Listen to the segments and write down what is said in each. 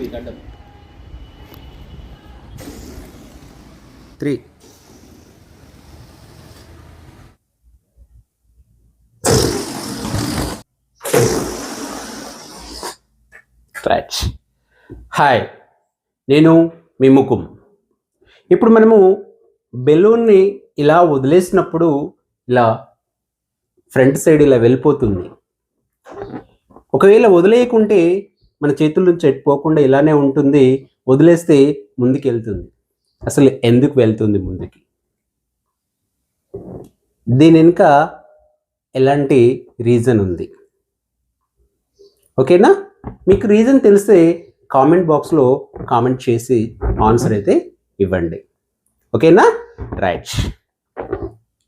3 right. Hi, నేను మీ ముకుం. ఇప్పుడు మనము బెలూన్ని ఇలా వదిలేసినప్పుడు ఇలా ఫ్రంట్ సైడ్ ఇలా వెళ్ళిపోతుంది. ఒకవేళ వదిలేయకుంటే మన చేతుల నుంచి ఎట్టుపోకుండా ఇలానే ఉంటుంది, వదిలేస్తే ముందుకు వెళ్తుంది. అసలు ఎందుకు వెళ్తుంది ముందుకి? దీని వెనుక ఎలాంటి రీజన్ ఉంది? ఓకేనా? మీకు రీజన్ తెలిస్తే కామెంట్ బాక్స్లో కామెంట్ చేసి ఆన్సర్ అయితే ఇవ్వండి. ఓకేనా? రైట్.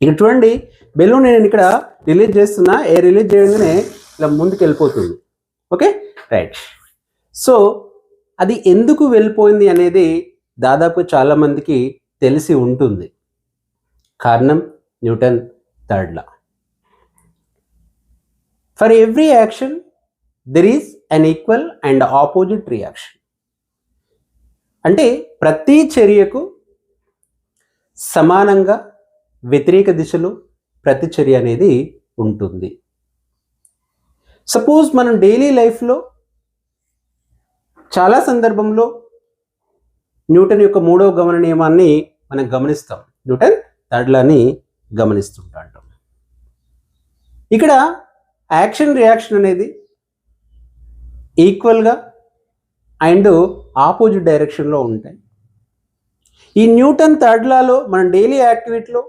ఇక్కడ చూడండి, బెలూన్ నేను ఇక్కడ రిలీజ్ చేస్తున్నా. రిలీజ్ చేయగానే ఇలా ముందుకు వెళ్ళిపోతుంది. Okay, right. సో అది ఎందుకు వెళ్ళిపోయింది అనేది దాదాపు చాలామందికి తెలిసి ఉంటుంది. కారణం Newton third law. For every action there is an equal and opposite reaction. అంటే ప్రతి చర్యకు సమానంగా వ్యతిరేక దిశలో ప్రతిచర్య అనేది ఉంటుంది. సపోజ్ మనం డైలీ లైఫ్లో చాలా సందర్భంలో న్యూటన్ యొక్క 3వ గమన నియమాన్ని మనం గమనిస్తాం. న్యూటన్ థర్డ్ లాని గమనిస్తుంటాం. ఇక్కడ యాక్షన్ రియాక్షన్ అనేది ఈక్వల్గా అండ్ ఆపోజిట్ డైరెక్షన్లో ఉంటాయి. ఈ న్యూటన్ థర్డ్ లాలో మన డైలీ యాక్టివిటీలో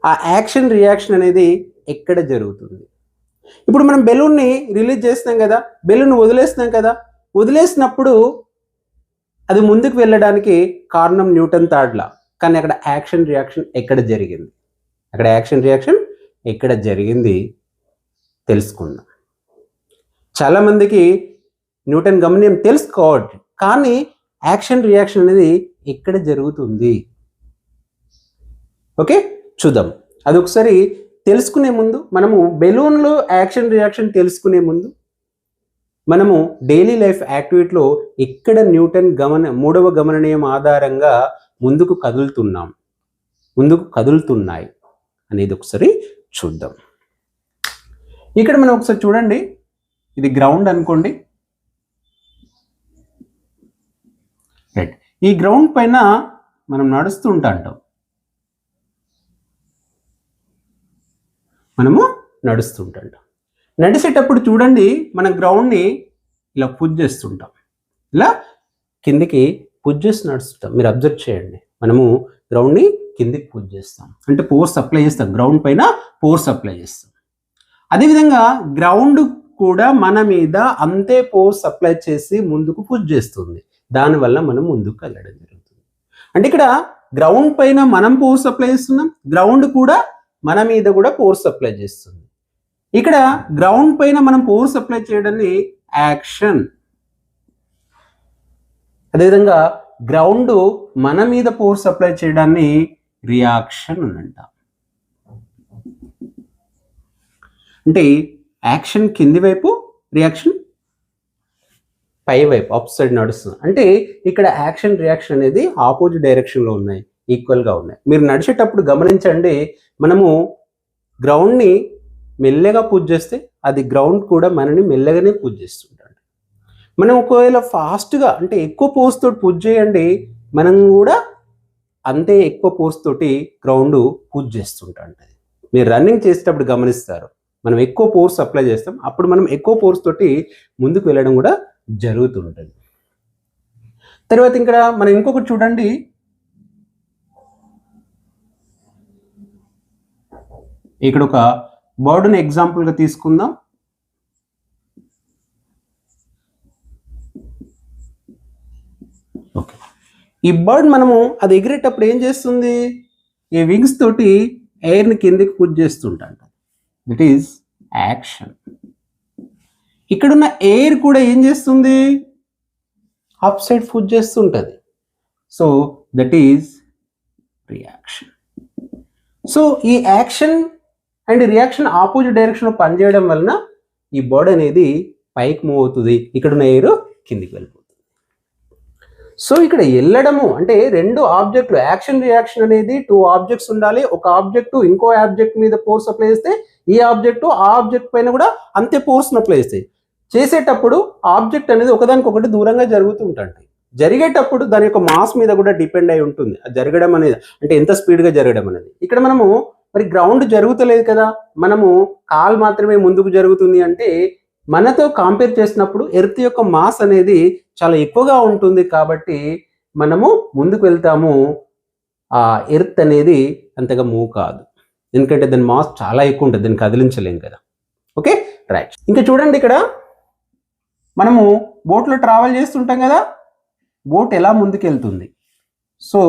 ఆ యాక్షన్ రియాక్షన్ అనేది ఎక్కడ జరుగుతుంది? ఇప్పుడు మనం బెలూన్ని రిలీజ్ చేస్తాం కదా, బెలూన్ వదిలేస్తున్నాం కదా, వదిలేసినప్పుడు అది ముందుకు వెళ్ళడానికి కారణం న్యూటన్ థర్డ్ లా. కానీ అక్కడ యాక్షన్ రియాక్షన్ ఎక్కడ జరిగింది? అక్కడ యాక్షన్ రియాక్షన్ ఎక్కడ జరిగింది తెలుసుకుందాం. చాలామందికి న్యూటన్ గమనం తెలుసుకోవచ్చు, కానీ యాక్షన్ రియాక్షన్ అనేది ఎక్కడ జరుగుతుంది? ఓకే, చూద్దాం. అది ఒకసారి తెలుసుకునే ముందు మనము బెలూన్లో యాక్షన్ రియాక్షన్ తెలుసుకునే ముందు మనము డైలీ లైఫ్ యాక్టివిటీలో ఎక్కడ న్యూటన్ 3వ గమన నియమం ఆధారంగా ముందుకు కదులుతున్నాయి అనేది ఒకసారి చూద్దాం. ఇక్కడ మనం ఒకసారి చూడండి, ఇది గ్రౌండ్ అనుకోండి. రైట్. ఈ గ్రౌండ్ పైన మనం నడుస్తూ ఉంటాం. నడిచేటప్పుడు చూడండి, మనం గ్రౌండ్ని ఇలా పుష్ చేస్తుంటాం, ఇలా కిందికి పుష్ చేసి నడుస్తుంటాం. మీరు అబ్జర్వ్ చేయండి, మనము గ్రౌండ్ని కిందికి పుష్ చేస్తాం, అంటే ఫోర్స్ అప్లై చేస్తాం. గ్రౌండ్ పైన ఫోర్స్ అప్లై చేస్తాం. అదేవిధంగా గ్రౌండ్ కూడా మన మీద అంతే ఫోర్స్ అప్లై చేసి ముందుకు పుష్ చేస్తుంది. దానివల్ల మనం ముందుకు వెళ్ళడం జరుగుతుంది. అంటే ఇక్కడ గ్రౌండ్ పైన మనం ఫోర్స్ అప్లై చేస్తున్నాం, గ్రౌండ్ కూడా మన మీద కూడా ఫోర్స్ అప్లై చేస్తుంది. ఇక్కడ గ్రౌండ్ పైన మనం ఫోర్స్ అప్లై చేయడాన్ని యాక్షన్, అదేవిధంగా గ్రౌండ్ మన మీద ఫోర్స్ అప్లై చేయడాన్ని రియాక్షన్ అని అంటాం. అంటే యాక్షన్ కింది వైపు, రియాక్షన్ పై వైపు, అప్ సైడ్ నడుస్తుంది. అంటే ఇక్కడ యాక్షన్ రియాక్షన్ అనేది ఆపోజిట్ డైరెక్షన్లో ఉన్నాయి, ఈక్వల్గా ఉన్నాయి. మీరు నడిచేటప్పుడు గమనించండి, మనము గ్రౌండ్ని మెల్లగా పుష్ చేస్తే అది గ్రౌండ్ కూడా మనని మెల్లగానే పుష్ చేస్తుంటాడు. మనం ఒకవేళ ఫాస్ట్గా అంటే ఎక్కువ ఫోర్స్ తోటి పుష్ చేయండి, మనం కూడా అంతే ఎక్కువ ఫోర్స్ తోటి గ్రౌండ్ పుష్ చేస్తుంటాం. మీరు రన్నింగ్ చేసేటప్పుడు గమనిస్తారు, మనం ఎక్కువ ఫోర్స్ అప్లై చేస్తాం, అప్పుడు మనం ఎక్కువ ఫోర్స్ తోటి ముందుకు వెళ్ళడం కూడా జరుగుతుంటుంది. తర్వాత ఇక్కడ మనం ఇంకొకటి చూడండి, ఇక్కడ ఒక బర్డ్ని ఎగ్జాంపుల్గా తీసుకుందాం. ఓకే, ఈ బర్డ్ మనము అది ఎగిరేటప్పుడు ఏం చేస్తుంది? ఈ వింగ్స్ తోటి ఎయిర్ని కిందికి పుష్ చేస్తుంటాం. That is action. ఇక్కడున్న ఎయిర్ కూడా ఏం చేస్తుంది? అప్ సైడ్ పుష్ చేస్తుంటుంది. So that is reaction. So ఈ యాక్షన్ అండ్ రియాక్షన్ ఆపోజిట్ డైరెక్షన్లో పనిచేయడం వలన ఈ బర్డ్ అనేది పైకి మూవ్ అవుతుంది, ఇక్కడున్న ఎయిర్ కిందికి వెళ్ళిపోతుంది. సో ఇక్కడ వెళ్ళడము అంటే రెండు ఆబ్జెక్టులు, యాక్షన్ రియాక్షన్ అనేది 2 ఆబ్జెక్ట్స్ ఉండాలి. ఒక ఆబ్జెక్టు ఇంకో ఆబ్జెక్ట్ మీద ఫోర్స్ అప్లై చేస్తే ఈ ఆబ్జెక్టు ఆ ఆబ్జెక్ట్ పైన కూడా అంతే ఫోర్స్ అప్లై చేస్తాయి. చేసేటప్పుడు ఆబ్జెక్ట్ అనేది ఒకదానికొకటి దూరంగా జరుగుతుంటాయి. జరిగేటప్పుడు దాని యొక్క మాస్ మీద కూడా డిపెండ్ అయి ఉంటుంది అది జరగడం అనేది, అంటే ఎంత స్పీడ్గా జరగడం అనేది. ఇక్కడ మనము మరి గ్రౌండ్ జరుగుతలేదు కదా, మనము కాల్ మాత్రమే ముందుకు జరుగుతుంది అంటే మనతో కంపేర్ చేసినప్పుడు ఎర్త్ యొక్క మాస్ అనేది చాలా ఎక్కువగా ఉంటుంది కాబట్టి మనము ముందుకు వెళ్తాము. ఆ ఎర్త్ అనేది అంతగా మూవ్ కాదు, ఎందుకంటే దాని మాస్ చాలా ఎక్కువ ఉంటుంది, దాన్ని కదిలించలేం కదా. Okay right. ఇంకా చూడండి, ఇక్కడ మనము బోట్లో ట్రావెల్ చేస్తుంటాం కదా, బోట్ ఎలా ముందుకు వెళ్తుంది. సో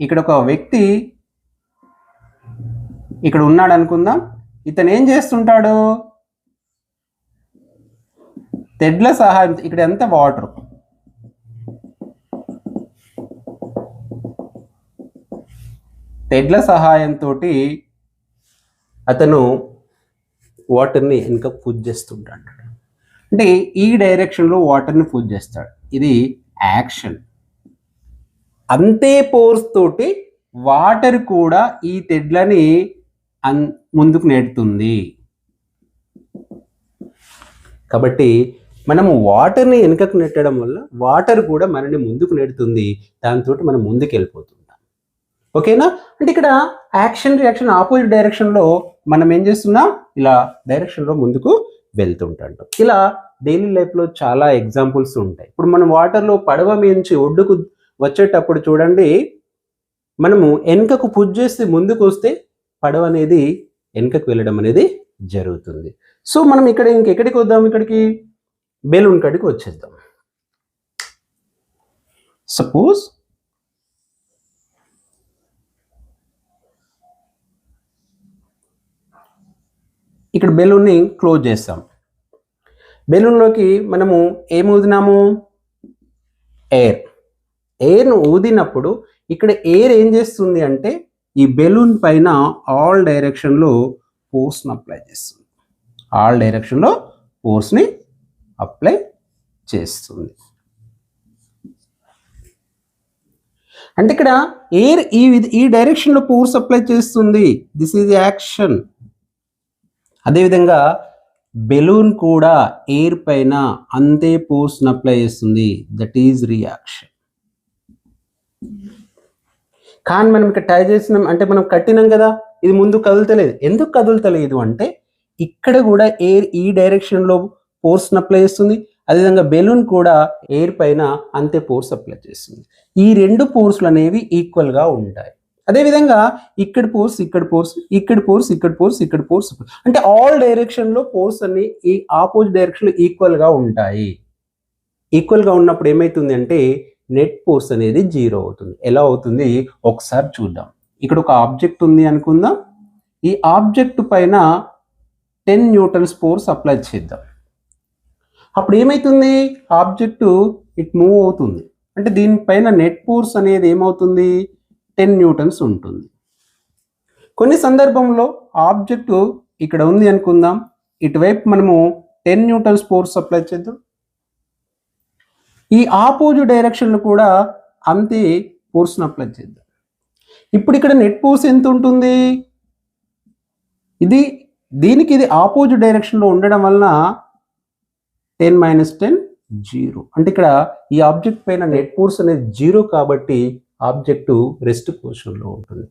ఇక్కడ ఒక వ్యక్తి ఇక్కడ ఉన్నాడు అనుకుందాం. ఇతను ఏం చేస్తుంటాడు, తెడ్ల సహాయం, ఇక్కడ ఎంత వాటర్, తెడ్ల సహాయంతో అతను వాటర్ని వెనుక పుష్ చేస్తుంటాడు. అంటే ఈ డైరెక్షన్లో వాటర్ని పుష్ చేస్తాడు, ఇది యాక్షన్. అంతే ఫోర్స్ తోటి వాటర్ కూడా ఈ తెడ్లని ముందుకు నెడుతుంది. కాబట్టి మనము వాటర్ని వెనుకకు నెట్టడం వల్ల వాటర్ కూడా మనని ముందుకు నెడుతుంది, దాంతో మనం ముందుకు వెళ్ళిపోతుంటాం. ఓకేనా. అంటే ఇక్కడ యాక్షన్ రియాక్షన్ ఆపోజిట్ డైరెక్షన్లో మనం ఏం చేస్తున్నాం, ఇలా డైరెక్షన్లో ముందుకు వెళ్తుంటాం. ఇలా డైలీ లైఫ్లో చాలా ఎగ్జాంపుల్స్ ఉంటాయి. ఇప్పుడు మనం వాటర్లో పడవ నుంచి ఒడ్డుకు వచ్చేటప్పుడు చూడండి, మనము వెనుకకు పుష్ చేస్తే ముందుకు వస్తే పడవ అనేది వెనుకకు వెళ్ళడం అనేది జరుగుతుంది. సో మనం ఇక్కడ ఇంకెక్కడికి వద్దాం, ఇక్కడికి బెలూన్ కాడికి వచ్చేద్దాం. సపోజ్ ఇక్కడ బెలూన్ని క్లోజ్ చేస్తాం. బెలూన్లోకి మనము ఏం ఊదినాము, ఎయిర్ను ఊదినప్పుడు ఇక్కడ ఎయిర్ ఏం చేస్తుంది అంటే ఈ బెలూన్ పైన ఆల్ డైరెక్షన్లో ఫోర్స్ని అప్లై చేస్తుంది, ఆల్ డైరెక్షన్లో ఫోర్స్ని అప్లై చేస్తుంది. అంటే ఇక్కడ ఎయిర్ ఈ డైరెక్షన్లో ఫోర్స్ అప్లై చేస్తుంది, దిస్ ఈజ్ యాక్షన్. అదేవిధంగా బెలూన్ కూడా ఎయిర్ పైన అంతే ఫోర్స్ని అప్లై చేస్తుంది, దట్ ఈజ్ రియాక్షన్. కానీ మనం ఇక్కడ టై చేసినాం అంటే మనం కట్టినాం కదా, ఇది ముందు కదులుతలేదు. ఎందుకు కదులుతలేదు అంటే ఇక్కడ కూడా ఎయిర్ ఈ డైరెక్షన్లో ఫోర్స్ని అప్లై చేస్తుంది, అదేవిధంగా బెలూన్ కూడా ఎయిర్ పైన అంతే ఫోర్స్ అప్లై చేస్తుంది. ఈ రెండు ఫోర్స్లు అనేవి ఈక్వల్గా ఉంటాయి. అదేవిధంగా ఇక్కడ ఫోర్స్, ఇక్కడ ఫోర్స్, ఇక్కడ ఫోర్స్, ఇక్కడ ఫోర్స్, ఇక్కడ ఫోర్స్, అంటే ఆల్ డైరెక్షన్లో ఫోర్స్ అన్ని ఈ ఆపోజిట్ డైరెక్షన్లో ఈక్వల్గా ఉంటాయి. ఈక్వల్గా ఉన్నప్పుడు ఏమవుతుంది అంటే నెట్ ఫోర్స్ అనేది 0 అవుతుంది. ఎలా అవుతుంది ఒకసారి చూద్దాం. ఇక్కడ ఒక ఆబ్జెక్ట్ ఉంది అనుకుందాం, ఈ ఆబ్జెక్ట్ పైన 10 న్యూటన్స్ ఫోర్స్ అప్లై చేద్దాం. అప్పుడు ఏమవుతుంది, ఆబ్జెక్టు ఇట్ మూవ్ అవుతుంది, అంటే దీనిపైన నెట్ ఫోర్స్ అనేది ఏమవుతుంది 10 న్యూటన్స్ ఉంటుంది. కొన్ని సందర్భంలో ఆబ్జెక్టు ఇక్కడ ఉంది అనుకుందాం, ఇటువైపు మనము 10 న్యూటన్స్ ఫోర్స్ అప్లై చేద్దాం, ఈ ఆపోజిట్ డైరెక్షన్లో కూడా అంతే ఫోర్స్ని అప్లై చేద్దాం. ఇప్పుడు ఇక్కడ నెట్ ఫోర్స్ ఎంత ఉంటుంది, దీనికి ఇది ఆపోజిట్ డైరెక్షన్లో ఉండడం వలన 10 - 10 0. అంటే ఇక్కడ ఈ ఆబ్జెక్ట్ పైన నెట్ ఫోర్స్ అనేది 0 కాబట్టి ఆబ్జెక్టు రెస్ట్ పొజిషన్లో ఉంటుంది.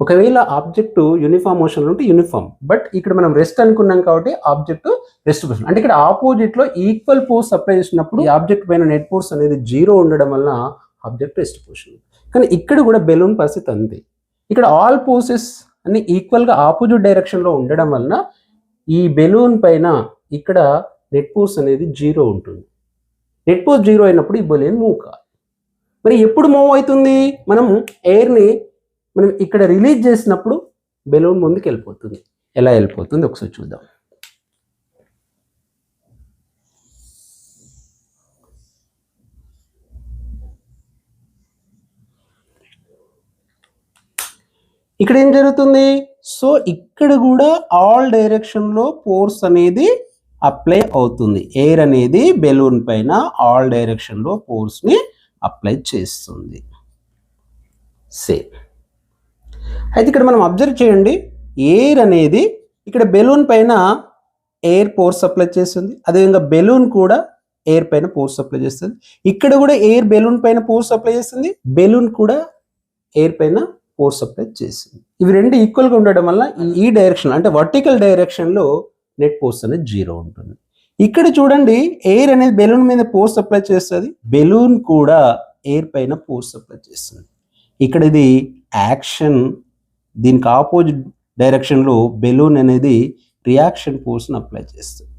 ఒకవేళ ఆబ్జెక్టు యూనిఫామ్ మోషన్లో ఉంటే యూనిఫామ్, బట్ ఇక్కడ మనం రెస్ట్ అనుకున్నాం కాబట్టి ఆబ్జెక్టు రెస్ట్ పొజిషన్. అంటే ఇక్కడ ఆపోజిట్లో ఈక్వల్ ఫోర్స్ అప్లై చేసినప్పుడు ఈ ఆబ్జెక్ట్ పైన నెట్ ఫోర్స్ అనేది 0 ఉండడం వలన ఆబ్జెక్ట్ రెస్ట్ పొజిషన్. కానీ ఇక్కడ కూడా బెలూన్ పరిస్థితి అంతే, ఇక్కడ ఆల్ ఫోర్సెస్ అన్ని ఈక్వల్గా ఆపోజిట్ డైరెక్షన్లో ఉండడం వలన ఈ బెలూన్ పైన ఇక్కడ నెట్ ఫోర్స్ అనేది 0 ఉంటుంది. నెట్ ఫోర్స్ 0 అయినప్పుడు ఈ బెలూన్ మూవ్ కాదు. మరి ఎప్పుడు మూవ్ అవుతుంది, మనం ఎయిర్ని మనం ఇక్కడ రిలీజ్ చేసినప్పుడు బెలూన్ ముందుకు వెళ్ళిపోతుంది. ఎలా వెళ్ళిపోతుంది ఒకసారి చూద్దాం. ఇక్కడ ఏం జరుగుతుంది, సో ఇక్కడ కూడా ఆల్ డైరెక్షన్లో ఫోర్స్ అనేది అప్లై అవుతుంది. ఎయిర్ అనేది బెలూన్ పైన ఆల్ డైరెక్షన్లో ఫోర్స్ని అప్లై చేస్తుంది. సేమ్. అయితే ఇక్కడ మనం అబ్జర్వ్ చేయండి, ఎయిర్ అనేది ఇక్కడ బెలూన్ పైన ఎయిర్ ఫోర్స్ అప్లై చేస్తుంది, అదేవిధంగా బెలూన్ కూడా ఎయిర్ పైన ఫోర్స్ అప్లై చేస్తుంది. ఇక్కడ కూడా ఎయిర్ బెలూన్ పైన ఫోర్స్ అప్లై చేస్తుంది, బెలూన్ కూడా ఎయిర్ పైన ఫోర్స్ అప్లై చేస్తుంది. ఇవి రెండు ఈక్వల్గా ఉండడం వల్ల ఈ డైరెక్షన్ అంటే వర్టికల్ డైరెక్షన్లో నెట్ ఫోర్స్ అనేది 0 ఉంటుంది. ఇక్కడ చూడండి, ఎయిర్ అనేది బెలూన్ మీద ఫోర్స్ అప్లై చేస్తుంది, బెలూన్ కూడా ఎయిర్ పైన ఫోర్స్ అప్లై చేస్తుంది. ఇక్కడ ఇది యాక్షన్, దీనికి ఆపోజిట్ డైరెక్షన్లో బెలూన్ అనేది రియాక్షన్ ఫోర్స్ని అప్లై చేస్తుంది.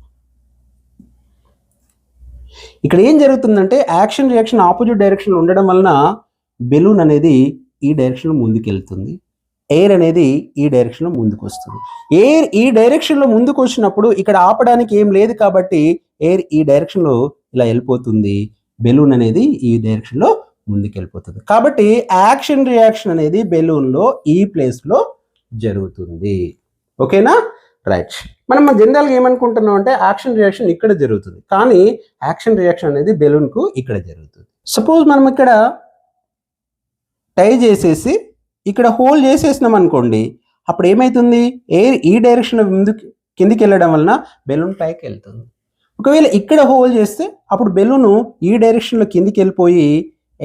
ఇక్కడ ఏం జరుగుతుందంటే యాక్షన్ రియాక్షన్ ఆపోజిట్ డైరెక్షన్లో ఉండడం వలన బెలూన్ అనేది ఈ డైరెక్షన్లో ముందుకెళ్తుంది, ఎయిర్ అనేది ఈ డైరెక్షన్లో ముందుకు వస్తుంది. ఎయిర్ ఈ డైరెక్షన్లో ముందుకు వచ్చినప్పుడు ఇక్కడ ఆపడానికి ఏం లేదు కాబట్టి ఎయిర్ ఈ డైరెక్షన్లో ఇలా వెళ్ళిపోతుంది, బెలూన్ అనేది ఈ డైరెక్షన్లో ముందుకు వెళ్ళిపోతుంది. కాబట్టి యాక్షన్ రియాక్షన్ అనేది బెలూన్లో ఈ ప్లేస్లో జరుగుతుంది. ఓకేనా? రైట్. మనం జనరల్గా ఏమనుకుంటున్నాం అంటే యాక్షన్ రియాక్షన్ ఇక్కడ జరుగుతుంది, కానీ యాక్షన్ రియాక్షన్ అనేది బెలూన్కు ఇక్కడ జరుగుతుంది. సపోజ్ మనం ఇక్కడ టై చేసేసి ఇక్కడ హోల్ చేసేసినాం అనుకోండి, అప్పుడు ఏమవుతుంది, ఎయిర్ ఈ డైరెక్షన్లో ముందుకు కిందికి వెళ్ళడం వలన బెలూన్ పైకి వెళ్తుంది. ఒకవేళ ఇక్కడ హోల్ చేస్తే అప్పుడు బెలూన్ ఈ డైరెక్షన్లో కిందికి వెళ్ళిపోయి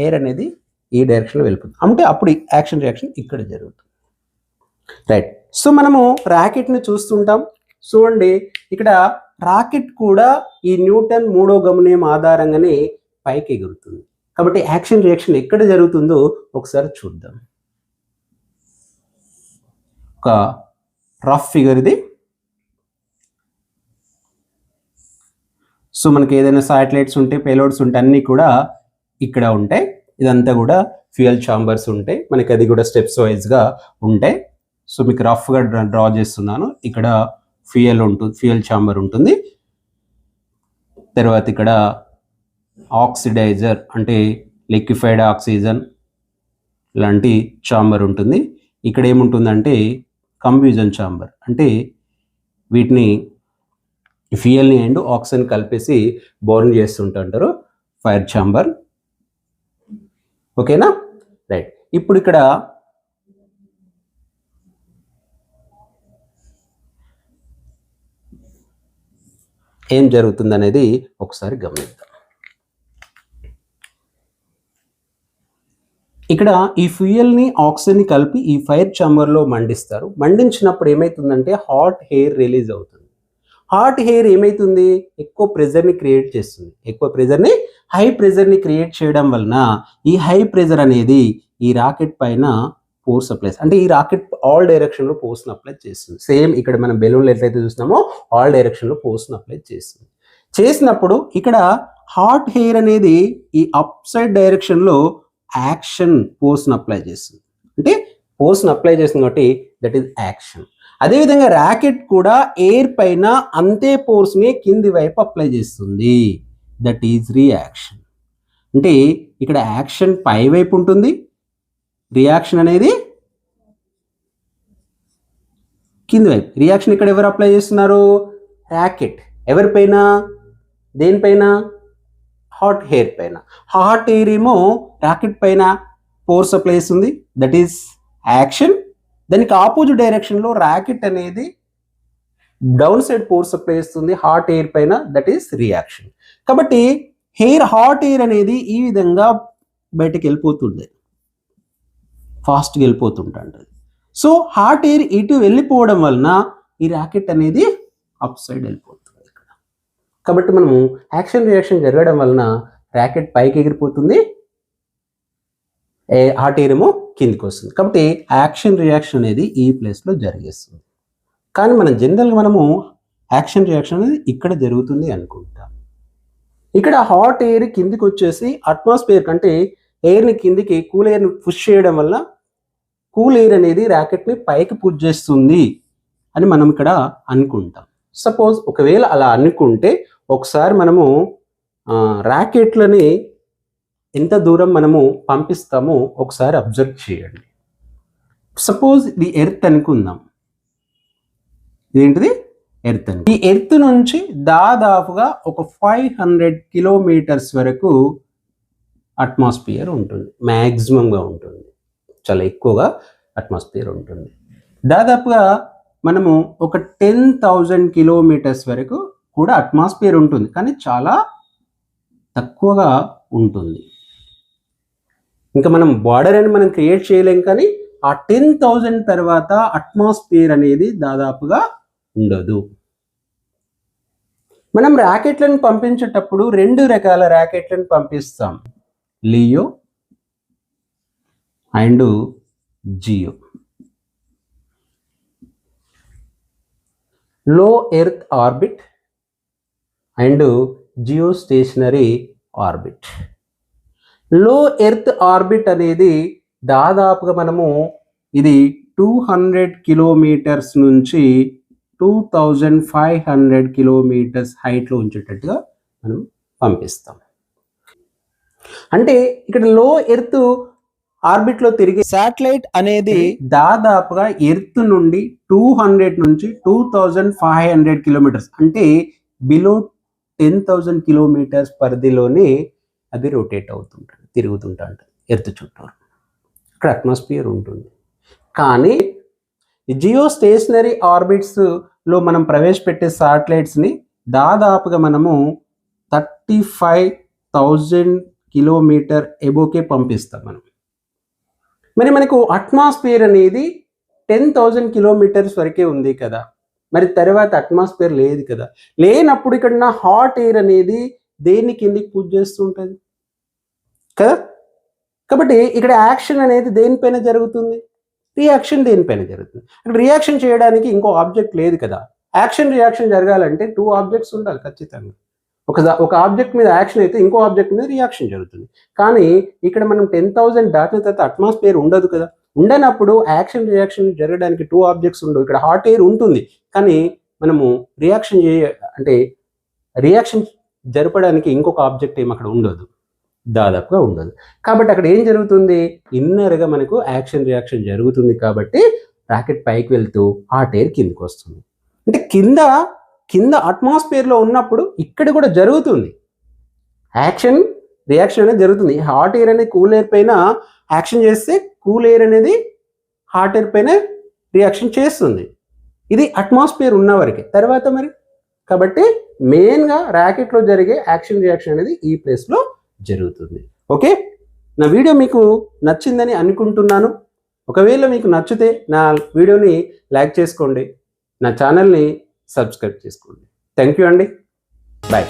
ఎయిర్ అనేది ఈ డైరెక్షన్లో వెళ్ళిపోతుంది, అంటే అప్పుడు యాక్షన్ రియాక్షన్ ఇక్కడ జరుగుతుంది. రైట్. సో మనము రాకెట్ని చూస్తుంటాం. చూడండి, ఇక్కడ రాకెట్ కూడా ఈ న్యూటన్ మూడో గమనం ఆధారంగానే పైకి ఎగురుతుంది. కాబట్టి యాక్షన్ రియాక్షన్ ఎక్కడ జరుగుతుందో ఒకసారి చూద్దాం. ఒక రఫ్ ఫిగర్ ఇది. సో మనకి ఏదైనా శాటిలైట్స్ ఉంటే, పేలోడ్స్ ఉంటే అన్నీ కూడా ఇక్కడ ఉంటాయి. ఇదంతా కూడా ఫ్యూయల్ ఛాంబర్స్ ఉంటాయి, మనకి అది కూడా స్టెప్స్ వైజ్గా ఉంటాయి. సో మీకు రఫ్గా డ్రా చేస్తున్నాను. ఇక్కడ ఫ్యూయల్ ఛాంబర్ ఉంటుంది. తర్వాత ఇక్కడ ఆక్సిడైజర్ అంటే లిక్విఫైడ్ ఆక్సిజన్ లాంటి ఛాంబర్ ఉంటుంది. ఇక్కడ ఏముంటుందంటే కంబ్యూజన్ ఛాంబర్, అంటే వీటిని ఫ్యూయల్ని అండ్ ఆక్సిజన్ కలిపేసి బర్న్ చేస్తుంటారు, ఫైర్ ఛాంబర్. ఓకేనా? రైట్. ఇప్పుడు ఇక్కడ ఏం జరుగుతుంది అనేది ఒకసారి గమనిద్దాం. ఇక్కడ ఈ ఫ్యూయల్ని ఆక్సిజన్ని కలిపి ఈ ఫైర్ ఛాంబర్లో మండిస్తారు. మండించినప్పుడు ఏమవుతుందంటే హాట్ ఎయిర్ రిలీజ్ అవుతుంది. హాట్ ఎయిర్ ఏమవుతుంది, ఎక్కువ ప్రెజర్ని క్రియేట్ చేస్తుంది. ఎక్కువ ప్రెజర్ని, హై ప్రెజర్ని క్రియేట్ చేయడం వలన ఈ హై ప్రెజర్ అనేది ఈ రాకెట్ పైన ఫోర్స్ అప్లై, అంటే ఈ రాకెట్ ఆల్ డైరెక్షన్లో ఫోర్స్ని అప్లై చేస్తుంది. సేమ్ ఇక్కడ మనం బెలూన్లో ఎట్లయితే చూస్తున్నామో ఆల్ డైరెక్షన్లో ఫోర్స్ని అప్లై చేస్తుంది. చేసినప్పుడు ఇక్కడ హాట్ ఎయిర్ అనేది ఈ అప్ సైడ్ డైరెక్షన్లో యాక్షన్ ఫోర్స్ని అప్లై చేస్తుంది, అంటే ఫోర్స్ని అప్లై చేస్తుంది కాబట్టి దట్ ఈస్ యాక్షన్. అదేవిధంగా ర్యాకెట్ కూడా ఎయిర్ పైన అంతే ఫోర్స్ని కింది వైపు అప్లై చేస్తుంది, దట్ ఈజ్ రియాక్షన్. అంటే ఇక్కడ యాక్షన్ పై వైపు ఉంటుంది, రియాక్షన్ అనేది కింది వైపు. రియాక్షన్ ఇక్కడ ఎవరు అప్లై చేస్తున్నారు, ర్యాకెట్. ఎవరిపైన, దేనిపైన, హాట్ ఎయిర్ పైన. హాట్ ఎయిర్ ఏమో రాకెట్ పైన ఫోర్స్ అప్లై చేస్తుంది, దట్ ఈస్ యాక్షన్. దానికి ఆపోజిట్ డైరెక్షన్లో రాకెట్ అనేది డౌన్ సైడ్ ఫోర్స్ అప్లై చేస్తుంది హాట్ ఎయిర్ పైన, దట్ ఈస్ రియాక్షన్. కాబట్టి హాట్ ఎయిర్ అనేది ఈ విధంగా బయటకు వెళ్ళిపోతుంది, ఫాస్ట్గా వెళ్ళిపోతుంటుంది. సో హాట్ ఎయిర్ ఇటు వెళ్ళిపోవడం వలన ఈ రాకెట్ అనేది అప్ సైడ్ వెళ్ళిపోతుంది ఇక్కడ. కాబట్టి మనము యాక్షన్ రియాక్షన్ జరగడం వలన రాకెట్ పైకి ఎగిరిపోతుంది, హాట్ ఎయిర్ ఏమో కిందికి వస్తుంది. కాబట్టి యాక్షన్ రియాక్షన్ అనేది ఈ ప్లేస్లో జరిగేస్తుంది. కానీ మనం జనరల్గా మనము యాక్షన్ రియాక్షన్ అనేది ఇక్కడ జరుగుతుంది అనుకుంటాం. ఇక్కడ హాట్ ఎయిర్ కిందికి వచ్చేసి అట్మాస్ఫియర్ కంటే ఎయిర్ని కిందికి, కూల్ ఎయిర్ని పుష్ చేయడం వల్ల కూల్ ఎయిర్ అనేది ర్యాకెట్ని పైకి పుష్ చేస్తుంది అని మనం ఇక్కడ అనుకుంటాం. సపోజ్ ఒకవేళ అలా అనుకుంటే ఒకసారి మనము ర్యాకెట్లని ఎంత దూరం మనము పంపిస్తామో ఒకసారి అబ్జర్వ్ చేయండి. సపోజ్ ఇది ఎర్త్ అనుకుందాం, ఇదేంటిది ఎర్త్ అని. ఈ ఎర్త్ నుంచి దాదాపుగా ఒక 500 కిలోమీటర్స్ వరకు అట్మాస్ఫియర్ ఉంటుంది, మ్యాక్సిమంగా ఉంటుంది, చాలా ఎక్కువగా అట్మాస్ఫియర్ ఉంటుంది. దాదాపుగా మనము ఒక 10,000 కిలోమీటర్స్ వరకు కూడా అట్మాస్ఫియర్ ఉంటుంది, కానీ చాలా తక్కువగా ఉంటుంది. ఇంకా మనం బార్డర్ అని మనం క్రియేట్ చేయలేం, కానీ ఆ 10,000 తర్వాత అట్మాస్ఫియర్ అనేది దాదాపుగా ఉండదు. మనం ర్యాకెట్లను పంపించేటప్పుడు 2 రకాల ర్యాకెట్లను పంపిస్తాం, Leo and GEO. Low earth orbit and geostationary orbit. Low earth orbit అనేది దాదాపుగా మనము ఇది 200 కిలోమీటర్స్ నుంచి 2500 కిలోమీటర్స్ హైట్లో ఉంచేటట్టుగా మనం పంపిస్తాం. అంటే ఇక్కడ లో ఎర్త్ ఆర్బిట్లో తిరిగే శాటిలైట్ అనేది దాదాపుగా ఎర్త్ నుండి 200 నుంచి 2500 కిలోమీటర్స్, అంటే బిలో 10,000 కిలోమీటర్స్ పరిధిలోనే అది రొటేట్ అవుతుంటుంది, తిరుగుతుంటా ఉంటుంది ఎర్త్ చుట్టూ. ఇక్కడ అట్మాస్ఫియర్ ఉంటుంది. కానీ జియో స్టేషనరీ ఆర్బిట్స్లో మనం ప్రవేశపెట్టే శాటిలైట్స్ని దాదాపుగా మనము 35,000 కిలోమీటర్ ఎబోకే పంపిస్తాం మనం. మరి మనకు అట్మాస్ఫియర్ అనేది 10,000 కిలోమీటర్స్ వరకే ఉంది కదా, మరి తర్వాత అట్మాస్ఫియర్ లేదు కదా. లేనప్పుడు ఇక్కడ నా హాట్ ఎయిర్ అనేది దేన్ని కిందికి పుష్ చేస్తూ ఉంటుంది కదా. కాబట్టి ఇక్కడ యాక్షన్ అనేది దేనిపైన జరుగుతుంది, రియాక్షన్ దేనిపైన జరుగుతుంది. అక్కడ రియాక్షన్ చేయడానికి ఇంకో ఆబ్జెక్ట్ లేదు కదా. యాక్షన్ రియాక్షన్ జరగాలంటే 2 ఆబ్జెక్ట్స్ ఉండాలి ఖచ్చితంగా. ఒక ఆబ్జెక్ట్ మీద యాక్షన్ అయితే ఇంకో ఆబ్జెక్ట్ మీద రియాక్షన్ జరుగుతుంది. కానీ ఇక్కడ మనం 10,000 దాటిన తర్వాత అట్మాస్ఫియర్ ఉండదు కదా. ఉండనప్పుడు యాక్షన్ రియాక్షన్ జరగడానికి 2 ఆబ్జెక్ట్స్ ఉండవు. ఇక్కడ హాట్ ఎయిర్ ఉంటుంది, కానీ మనము రియాక్షన్ జరపడానికి ఇంకొక ఆబ్జెక్ట్ ఏమి అక్కడ ఉండదు, దాదాపుగా ఉండదు. కాబట్టి అక్కడ ఏం జరుగుతుంది, ఇన్నర్గా మనకు యాక్షన్ రియాక్షన్ జరుగుతుంది. కాబట్టి రాకెట్ పైకి వెళ్తూ హాట్ ఎయిర్ కిందకి వస్తుంది. అంటే కింద అట్మాస్ఫియర్లో ఉన్నప్పుడు ఇక్కడ కూడా జరుగుతుంది యాక్షన్ రియాక్షన్ అనేది జరుగుతుంది. హాట్ ఎయిర్ అనేది కూల్ ఎయిర్ పైన యాక్షన్ చేస్తే కూల్ ఎయిర్ అనేది హాట్ ఎయిర్ పైన రియాక్షన్ చేస్తుంది. ఇది అట్మాస్ఫియర్ ఉన్న వరకే. తర్వాత మరి కాబట్టి మెయిన్గా ర్యాకెట్లో జరిగే యాక్షన్ రియాక్షన్ అనేది ఈ ప్లేస్లో జరుగుతుంది. ఓకే, నా వీడియో మీకు నచ్చిందని అనుకుంటున్నాను. ఒకవేళ మీకు నచ్చితే నా వీడియోని లైక్ చేసుకోండి, నా ఛానల్ని సబ్స్క్రైబ్ చేసుకోండి. థ్యాంక్ యూ అండి, బాయ్.